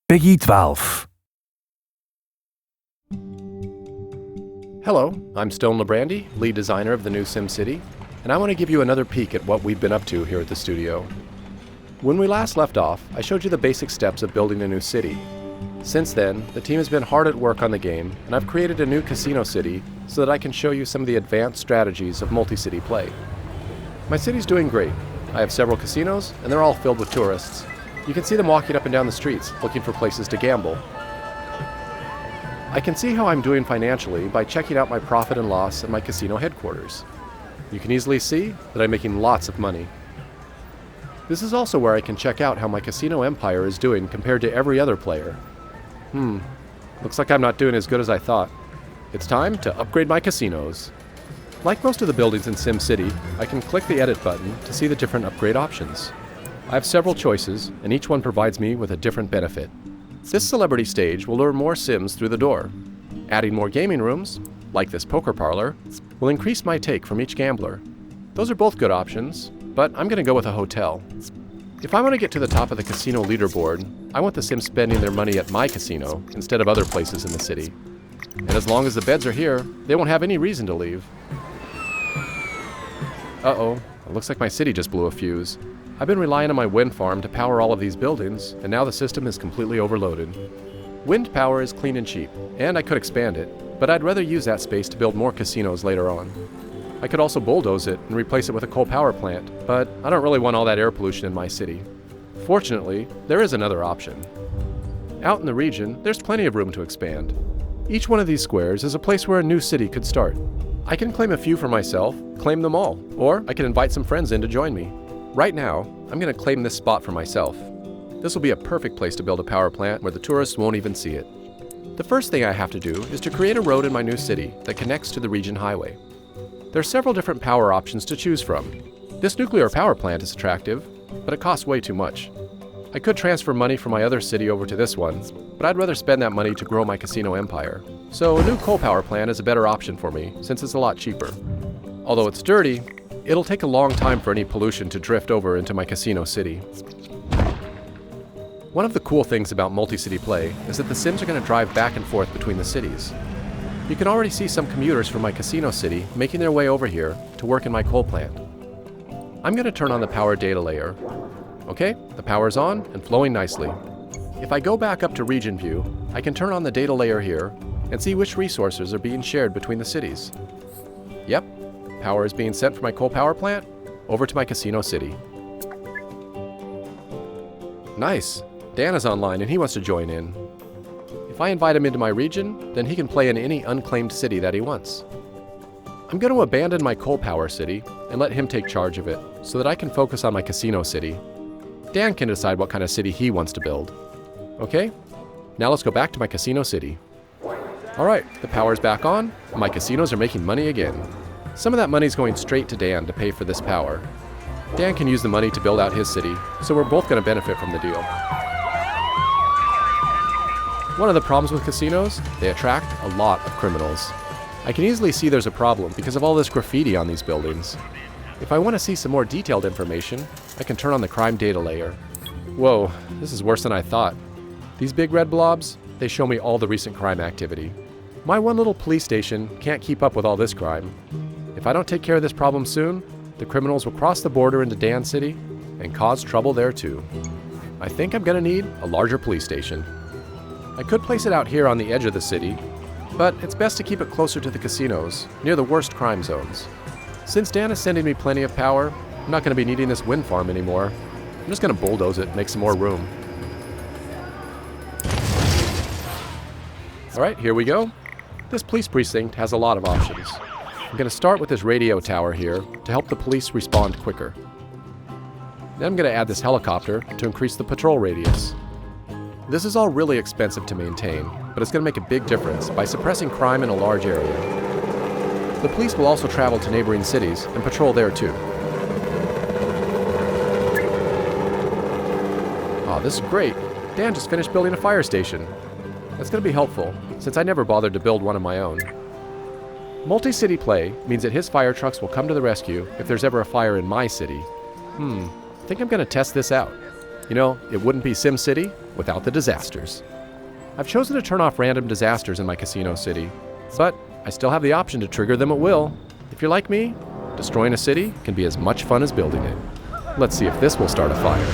Peggy 12. Hello, I'm Stone Librande, lead designer of the new SimCity, and I want to give you another peek at what we've been up to here at the studio. When we last left off, I showed you the basic steps of building a new city. Since then, the team has been hard at work on the game, and I've created a new casino city so that I can show you some of the advanced strategies of multi-city play. My city's doing great. I have several casinos, and they're all filled with tourists. You can see them walking up and down the streets, looking for places to gamble. I can see how I'm doing financially by checking out my profit and loss at my casino headquarters. You can easily see that I'm making lots of money. This is also where I can check out how my casino empire is doing compared to every other player. Looks like I'm not doing as good as I thought. It's time to upgrade my casinos. Like most of the buildings in SimCity, I can click the edit button to see the different upgrade options. I have several choices, and each one provides me with a different benefit. This celebrity stage will lure more Sims through the door. Adding more gaming rooms, like this poker parlor, will increase my take from each gambler. Those are both good options, but I'm going to go with a hotel. If I want to get to the top of the casino leaderboard, I want the Sims spending their money at my casino instead of other places in the city. And as long as the beds are here, they won't have any reason to leave. Uh-oh, it looks like my city just blew a fuse. I've been relying on my wind farm to power all of these buildings, and now the system is completely overloaded. Wind power is clean and cheap, and I could expand it, but I'd rather use that space to build more casinos later on. I could also bulldoze it and replace it with a coal power plant, but I don't really want all that air pollution in my city. Fortunately, there is another option. Out in the region, there's plenty of room to expand. Each one of these squares is a place where a new city could start. I can claim a few for myself, claim them all, or I can invite some friends in to join me. Right now, I'm going to claim this spot for myself. This will be a perfect place to build a power plant where the tourists won't even see it. The first thing I have to do is to create a road in my new city that connects to the region highway. There are several different power options to choose from. This nuclear power plant is attractive, but it costs way too much. I could transfer money from my other city over to this one, but I'd rather spend that money to grow my casino empire. So a new coal power plant is a better option for me, since it's a lot cheaper. Although it's dirty, it'll take a long time for any pollution to drift over into my casino city. One of the cool things about multi-city play is that the Sims are going to drive back and forth between the cities. You can already see some commuters from my casino city making their way over here to work in my coal plant. I'm going to turn on the power data layer. Okay, the power's on and flowing nicely. If I go back up to region view, I can turn on the data layer here and see which resources are being shared between the cities. Yep. Power is being sent from my coal power plant over to my casino city. Nice! Dan is online and he wants to join in. If I invite him into my region, then he can play in any unclaimed city that he wants. I'm going to abandon my coal power city and let him take charge of it so that I can focus on my casino city. Dan can decide what kind of city he wants to build. Okay, now let's go back to my casino city. Alright, the power's back on and my casinos are making money again. Some of that money's going straight to Dan to pay for this power. Dan can use the money to build out his city, so we're both going to benefit from the deal. One of the problems with casinos, they attract a lot of criminals. I can easily see there's a problem because of all this graffiti on these buildings. If I want to see some more detailed information, I can turn on the crime data layer. Whoa, this is worse than I thought. These big red blobs, they show me all the recent crime activity. My one little police station can't keep up with all this crime. If I don't take care of this problem soon, the criminals will cross the border into Dan City and cause trouble there too. I think I'm going to need a larger police station. I could place it out here on the edge of the city, but it's best to keep it closer to the casinos, near the worst crime zones. Since Dan is sending me plenty of power, I'm not going to be needing this wind farm anymore. I'm just going to bulldoze it and make some more room. Alright, here we go. This police precinct has a lot of options. I'm going to start with this radio tower here to help the police respond quicker. Then I'm going to add this helicopter to increase the patrol radius. This is all really expensive to maintain, but it's going to make a big difference by suppressing crime in a large area. The police will also travel to neighboring cities and patrol there too. Aw, this is great. Dan just finished building a fire station. That's going to be helpful, since I never bothered to build one of my own. Multi-city play means that his fire trucks will come to the rescue if there's ever a fire in my city. I think I'm going to test this out. You know, it wouldn't be SimCity without the disasters. I've chosen to turn off random disasters in my casino city, but I still have the option to trigger them at will. If you're like me, destroying a city can be as much fun as building it. Let's see if this will start a fire.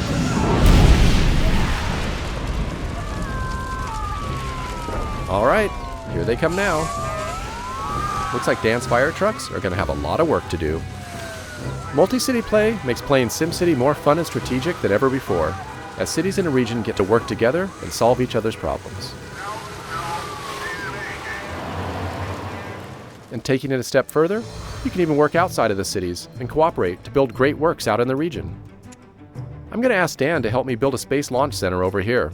All right, here they come now. Looks like Dan's fire trucks are going to have a lot of work to do. Multi-city play makes playing SimCity more fun and strategic than ever before, as cities in a region get to work together and solve each other's problems. And taking it a step further, you can even work outside of the cities and cooperate to build great works out in the region. I'm going to ask Dan to help me build a space launch center over here,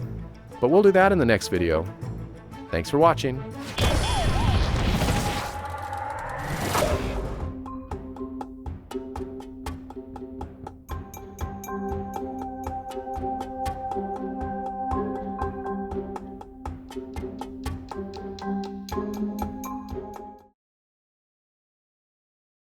but we'll do that in the next video. Thanks for watching.